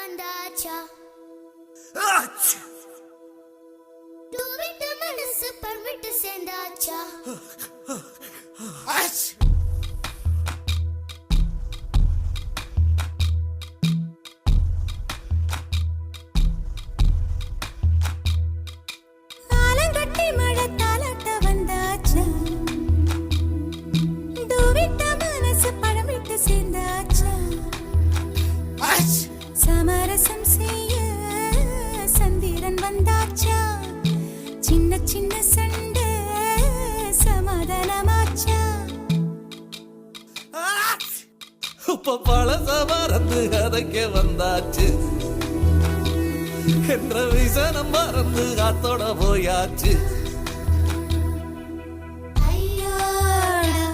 வந்தாச்சா விட்டு மனசு பர்விட்டு சேர்ந்தாச்சா ஆலங்கட்டி மழை தாளாட்ட வந்தாச்சா விட்ட மனசு பழம் விட்டு சேர்ந்தாச்சா சமரசம் செய்ய சந்திரன் வந்தாச்சா சின்ன சின்ன சண்டை சமாதானமாச்சா இப்ப பழச மறந்து கதைக்க வந்தாச்சு என்ற விசனம் மறந்து காத்தோட போயாச்சு